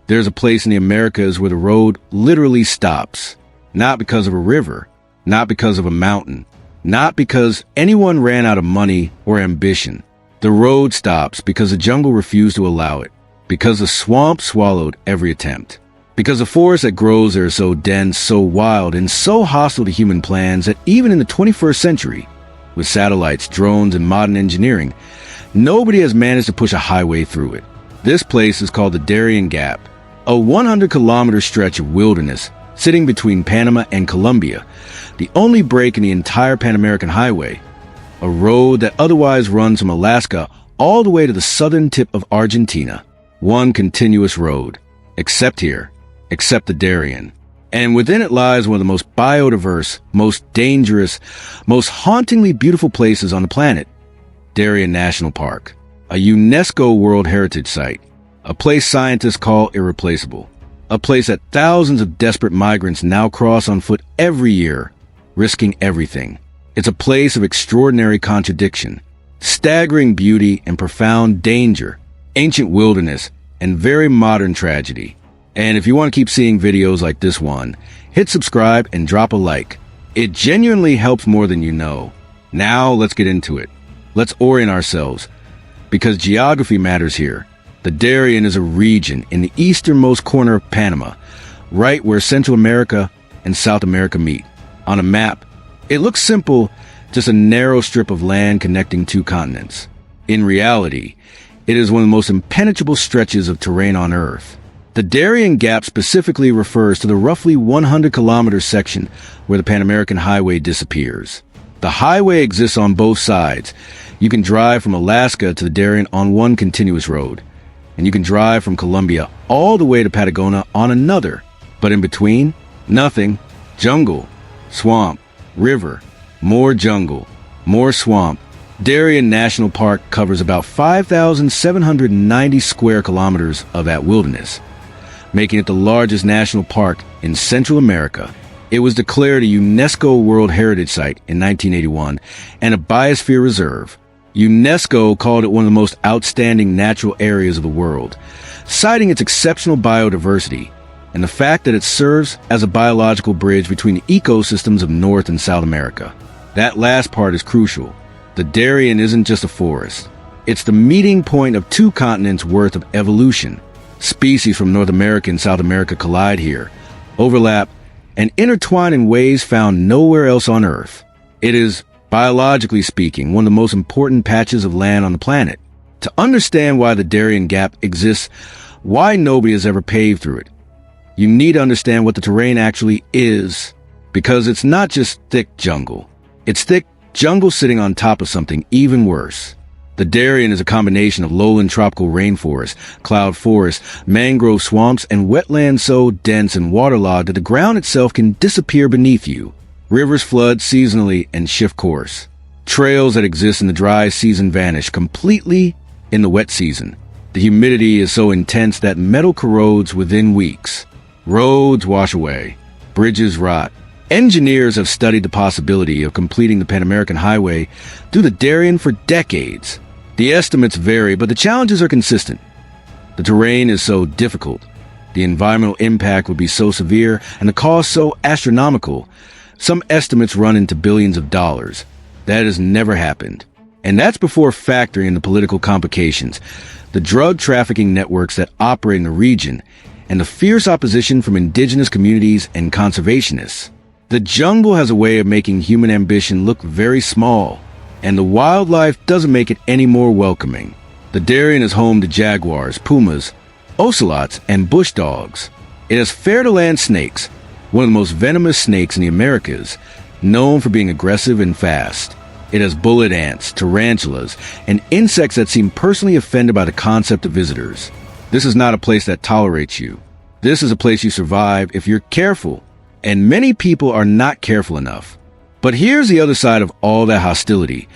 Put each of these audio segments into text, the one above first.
There's a place in the Americas where the road literally stops. Not because of a river, not because of a mountain, not because anyone ran out of money or ambition. The road stops because the jungle refused to allow it, because the swamp swallowed every attempt, because the forest that grows there is so dense, so wild, and so hostile to human plans that even in the 21st century, with satellites, drones, and modern engineering, nobody has managed to push a highway through it. This place is called the Darién Gap, a 100-kilometer stretch of wilderness sitting between Panama and Colombia, the only break in the entire Pan-American Highway, a road that otherwise runs from Alaska all the way to the southern tip of Argentina. One continuous road, except here, except the Darién. And within it lies one of the most biodiverse, most dangerous, most hauntingly beautiful places on the planet, Darién National Park, a UNESCO World Heritage Site, a place scientists call irreplaceable, a place that thousands of desperate migrants now cross on foot every year, risking everything. It's a place of extraordinary contradiction, staggering beauty and profound danger, ancient wilderness, and very modern tragedy. And if you want to keep seeing videos like this one, hit subscribe and drop a like. It genuinely helps more than you know. Now let's get into it. Let's orient ourselves, because geography matters here. The Darién is a region in the easternmost corner of Panama, right where Central America and South America meet. On a map, it looks simple, just a narrow strip of land connecting two continents. In reality, it is one of the most impenetrable stretches of terrain on Earth. The Darién Gap specifically refers to the roughly 100-kilometer section where the Pan-American Highway disappears. The highway exists on both sides. You can drive from Alaska to the Darién on one continuous road, and you can drive from Colombia all the way to Patagonia on another. But in between, nothing. Jungle, swamp, river, more jungle, more swamp. Darién National Park covers about 5,790 square kilometers of that wilderness, making it the largest national park in Central America. It was declared a UNESCO World Heritage Site in 1981 and a biosphere reserve. UNESCO called it one of the most outstanding natural areas of the world, citing its exceptional biodiversity and the fact that it serves as a biological bridge between the ecosystems of North and South America. That last part is crucial. The Darién isn't just a forest. It's the meeting point of two continents' worth of evolution. Species from North America and South America collide here, overlap, and intertwine in ways found nowhere else on Earth. It is, biologically speaking, one of the most important patches of land on the planet. To understand why the Darién Gap exists, why nobody has ever paved through it, you need to understand what the terrain actually is, because it's not just thick jungle. It's thick jungle sitting on top of something even worse. The Darién is a combination of lowland tropical rainforest, cloud forest, mangrove swamps, and wetlands so dense and waterlogged that the ground itself can disappear beneath you. Rivers flood seasonally and shift course. Trails that exist in the dry season vanish completely in the wet season. The humidity is so intense that metal corrodes within weeks. Roads wash away. Bridges rot. Engineers have studied the possibility of completing the Pan-American Highway through the Darién for decades. The estimates vary, but the challenges are consistent. The terrain is so difficult, the environmental impact would be so severe, and the cost so astronomical. Some estimates run into billions of dollars. That has never happened. And that's before factoring in the political complications, the drug trafficking networks that operate in the region, and the fierce opposition from indigenous communities and conservationists. The jungle has a way of making human ambition look very small, and the wildlife doesn't make it any more welcoming. The Darién is home to jaguars, pumas, ocelots, and bush dogs. It has fair-to-land snakes, one of the most venomous snakes in the Americas, known for being aggressive and fast. It has bullet ants, tarantulas, and insects that seem personally offended by the concept of visitors. This is not a place that tolerates you. This is a place you survive if you're careful, and many people are not careful enough. But here's the other side of all that hostility.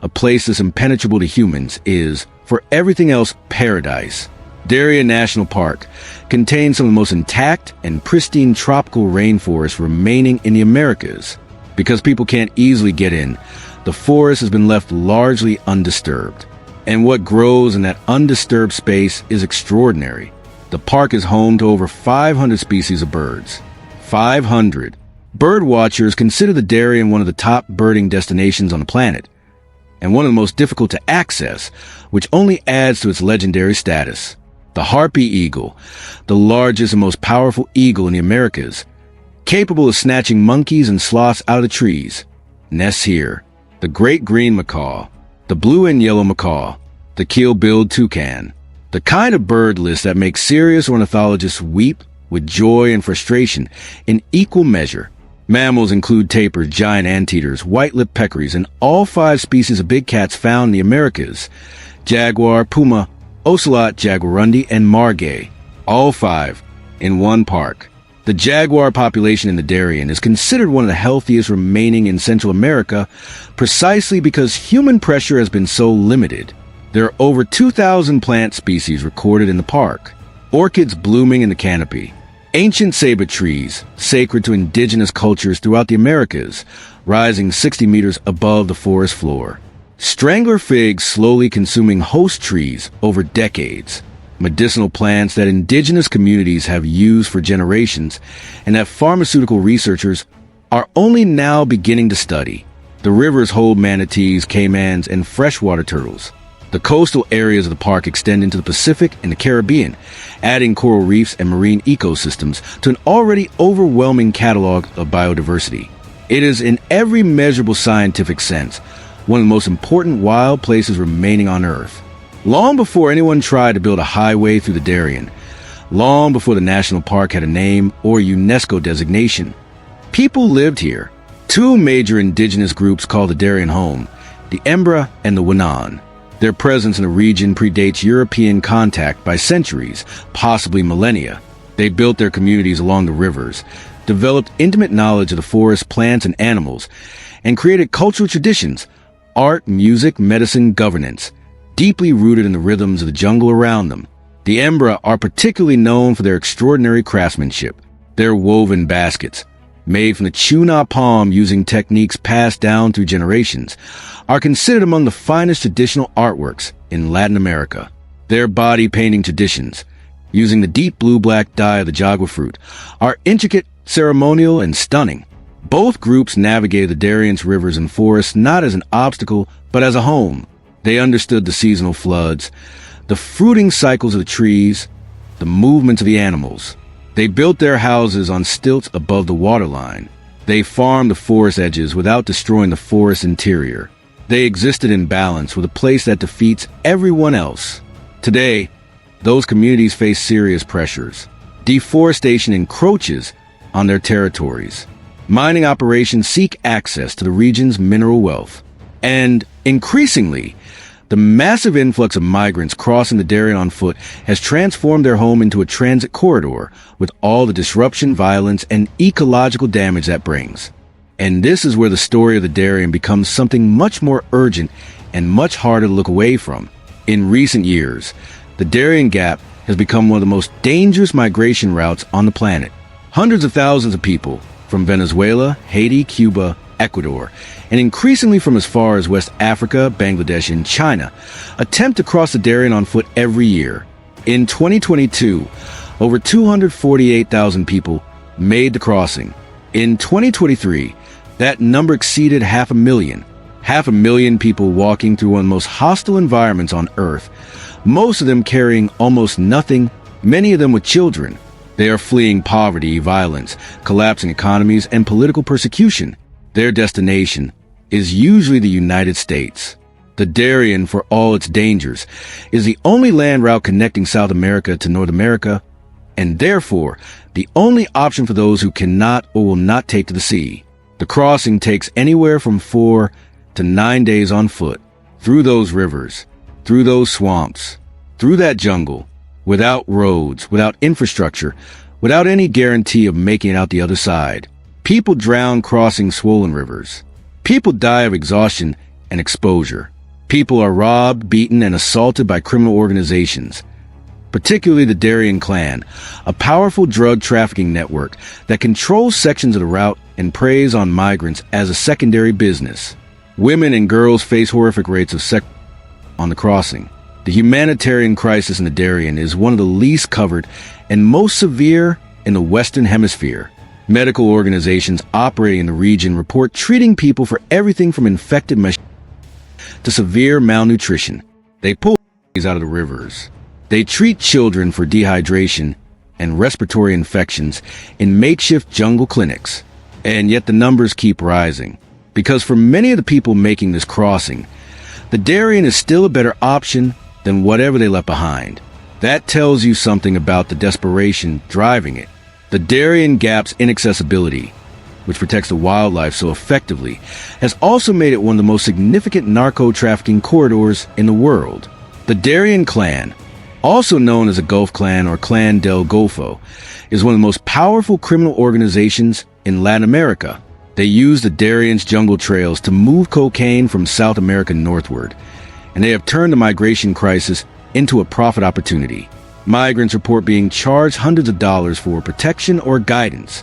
A place that's impenetrable to humans is, for everything else, paradise. Darién National Park contains some of the most intact and pristine tropical rainforests remaining in the Americas. Because people can't easily get in, the forest has been left largely undisturbed. And what grows in that undisturbed space is extraordinary. The park is home to over 500 species of birds. 500. Bird watchers consider the Darién one of the top birding destinations on the planet, and one of the most difficult to access, which only adds to its legendary status. The harpy eagle, the largest and most powerful eagle in the Americas, capable of snatching monkeys and sloths out of the trees, nests here. The great green macaw, the blue and yellow macaw, the keel-billed toucan, the kind of bird list that makes serious ornithologists weep with joy and frustration in equal measure. Mammals include tapirs, giant anteaters, white-lipped peccaries, and all 5 species of big cats found in the Americas: jaguar, puma, ocelot, jaguarundi, and margay, all 5 in one park. The jaguar population in the Darién is considered one of the healthiest remaining in Central America precisely because human pressure has been so limited. There are over 2,000 plant species recorded in the park, orchids blooming in the canopy, ancient saber trees, sacred to indigenous cultures throughout the Americas, rising 60 meters above the forest floor. Strangler figs slowly consuming host trees over decades. Medicinal plants that indigenous communities have used for generations and that pharmaceutical researchers are only now beginning to study. The rivers hold manatees, caimans, and freshwater turtles. The coastal areas of the park extend into the Pacific and the Caribbean, adding coral reefs and marine ecosystems to an already overwhelming catalog of biodiversity. It is, in every measurable scientific sense, one of the most important wild places remaining on Earth. Long before anyone tried to build a highway through the Darién, long before the national park had a name or UNESCO designation, people lived here. 2 major indigenous groups call the Darién home: the Embra and the Winan. Their presence in the region predates European contact by centuries, possibly millennia. They built their communities along the rivers, developed intimate knowledge of the forest, plants, and animals, and created cultural traditions, art, music, medicine, governance, deeply rooted in the rhythms of the jungle around them. The Embra are particularly known for their extraordinary craftsmanship. Their woven baskets, made from the chuna palm using techniques passed down through generations, are considered among the finest traditional artworks in Latin America. Their body painting traditions, using the deep blue-black dye of the jagua fruit, are intricate, ceremonial, and stunning. Both groups navigated the Darién's rivers and forests not as an obstacle, but as a home. They understood the seasonal floods, the fruiting cycles of the trees, the movements of the animals. They built their houses on stilts above the waterline. They farmed the forest edges without destroying the forest interior. They existed in balance with a place that defeats everyone else. Today, those communities face serious pressures. Deforestation encroaches on their territories. Mining operations seek access to the region's mineral wealth. And, increasingly, the massive influx of migrants crossing the Darién on foot has transformed their home into a transit corridor with all the disruption, violence, and ecological damage that brings. And this is where the story of the Darién becomes something much more urgent and much harder to look away from. In recent years, the Darién Gap has become one of the most dangerous migration routes on the planet. Hundreds of thousands of people from Venezuela, Haiti, Cuba, Ecuador, and increasingly from as far as West Africa, Bangladesh, and China attempt to cross the Darién on foot every year. In 2022, over 248,000 people made the crossing. In 2023, that number exceeded 500,000. 500,000 people walking through one of the most hostile environments on Earth, most of them carrying almost nothing, many of them with children. They are fleeing poverty, violence, collapsing economies, and political persecution. Their destination is usually the United States. The Darién, for all its dangers, is the only land route connecting South America to North America, and therefore the only option for those who cannot or will not take to the sea. The crossing takes anywhere from 4 to 9 days on foot, through those rivers, through those swamps, through that jungle, without roads, without infrastructure, without any guarantee of making it out the other side. People drown crossing swollen rivers. People die of exhaustion and exposure. People are robbed, beaten, and assaulted by criminal organizations, particularly the Darién Clan, a powerful drug trafficking network that controls sections of the route and preys on migrants as a secondary business. Women and girls face horrific rates of sex on the crossing. The humanitarian crisis in the Darién is one of the least covered and most severe in the Western Hemisphere. Medical organizations operating in the region report treating people for everything from infected to severe malnutrition. They pull these out of the rivers. They treat children for dehydration and respiratory infections in makeshift jungle clinics. And yet the numbers keep rising. Because for many of the people making this crossing, the Darién is still a better option than whatever they left behind. That tells you something about the desperation driving it. The Darién Gap's inaccessibility, which protects the wildlife so effectively, has also made it one of the most significant narco-trafficking corridors in the world. The Darién Clan, also known as the Gulf Clan or Clan del Golfo, is one of the most powerful criminal organizations in Latin America. They use the Darién's jungle trails to move cocaine from South America northward, and they have turned the migration crisis into a profit opportunity. Migrants report being charged hundreds of dollars for protection or guidance.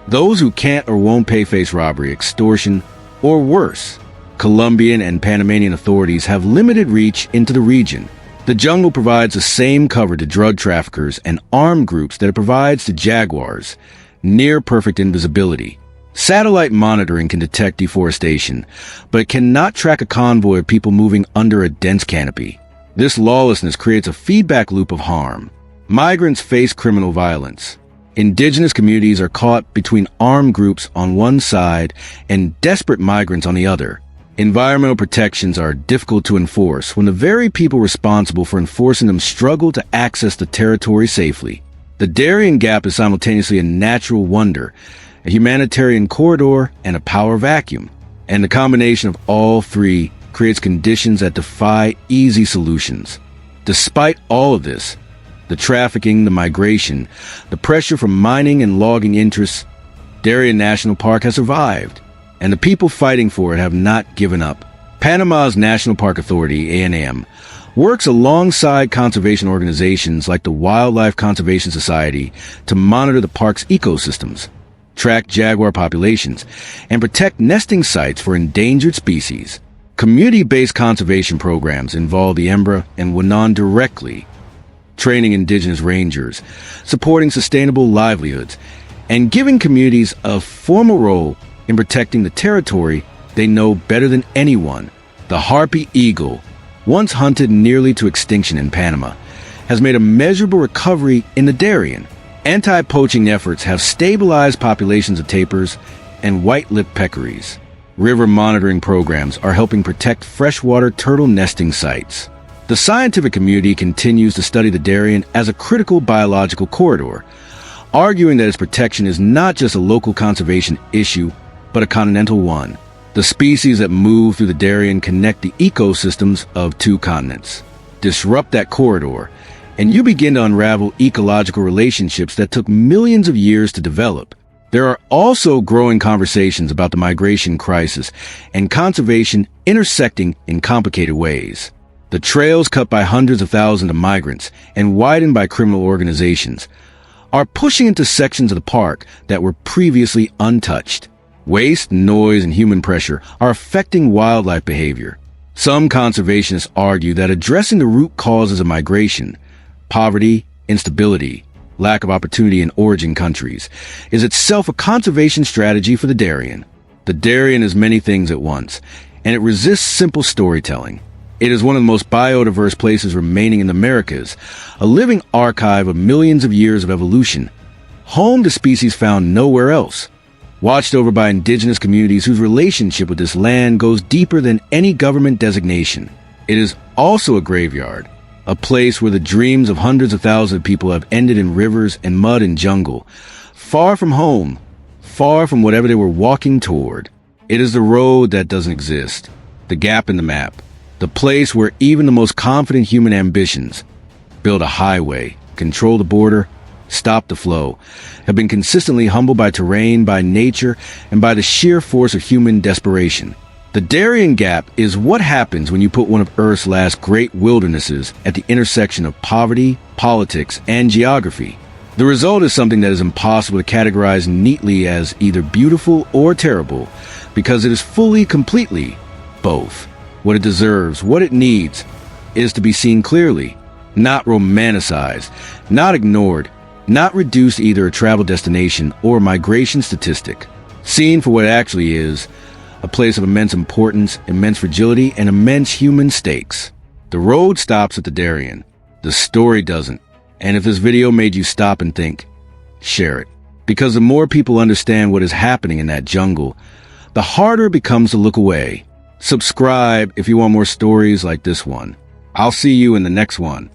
Those who can't or won't pay face robbery, extortion, or worse. Colombian and Panamanian authorities have limited reach into the region. The jungle provides the same cover to drug traffickers and armed groups that it provides to jaguars, near perfect invisibility. Satellite monitoring can detect deforestation, but it cannot track a convoy of people moving under a dense canopy. This lawlessness creates a feedback loop of harm. Migrants face criminal violence. Indigenous communities are caught between armed groups on one side and desperate migrants on the other. Environmental protections are difficult to enforce when the very people responsible for enforcing them struggle to access the territory safely. The Darién Gap is simultaneously a natural wonder, a humanitarian corridor, and a power vacuum. And the combination of all three creates conditions that defy easy solutions. Despite all of this, the trafficking, the migration, the pressure from mining and logging interests, Darién National Park has survived, and the people fighting for it have not given up. Panama's National Park Authority, A&M, works alongside conservation organizations like the Wildlife Conservation Society to monitor the park's ecosystems, track jaguar populations, and protect nesting sites for endangered species. Community-based conservation programs involve the Embra and Wanan directly, training indigenous rangers, supporting sustainable livelihoods, and giving communities a formal role in protecting the territory they know better than anyone. The harpy eagle, once hunted nearly to extinction in Panama, has made a measurable recovery in the Darién. Anti-poaching efforts have stabilized populations of tapirs and white-lipped peccaries. River monitoring programs are helping protect freshwater turtle nesting sites. The scientific community continues to study the Darién as a critical biological corridor, arguing that its protection is not just a local conservation issue, but a continental one. The species that move through the Darién connect the ecosystems of two continents. Disrupt that corridor, and you begin to unravel ecological relationships that took millions of years to develop. There are also growing conversations about the migration crisis and conservation intersecting in complicated ways. The trails cut by hundreds of thousands of migrants and widened by criminal organizations are pushing into sections of the park that were previously untouched. Waste, noise, and human pressure are affecting wildlife behavior. Some conservationists argue that addressing the root causes of migration, poverty, instability, lack of opportunity in origin countries, is itself a conservation strategy for the Darién. The Darién is many things at once, and it resists simple storytelling. It is one of the most biodiverse places remaining in the Americas, a living archive of millions of years of evolution, home to species found nowhere else, watched over by indigenous communities whose relationship with this land goes deeper than any government designation. It is also a graveyard, a place where the dreams of hundreds of thousands of people have ended in rivers and mud and jungle, far from home, far from whatever they were walking toward. It is the road that doesn't exist, the gap in the map, the place where even the most confident human ambitions, build a highway, control the border, stop the flow, have been consistently humbled by terrain, by nature, and by the sheer force of human desperation. The Darién Gap is what happens when you put one of Earth's last great wildernesses at the intersection of poverty, politics, and geography. The result is something that is impossible to categorize neatly as either beautiful or terrible, because it is fully, completely both. What it deserves, what it needs, is to be seen clearly, not romanticized, not ignored, not reduced to either a travel destination or a migration statistic. Seen for what it actually is, a place of immense importance, immense fragility, and immense human stakes. The road stops at the Darién. The story doesn't. And if this video made you stop and think, share it. Because the more people understand what is happening in that jungle, the harder it becomes to look away. Subscribe if you want more stories like this one. I'll see you in the next one.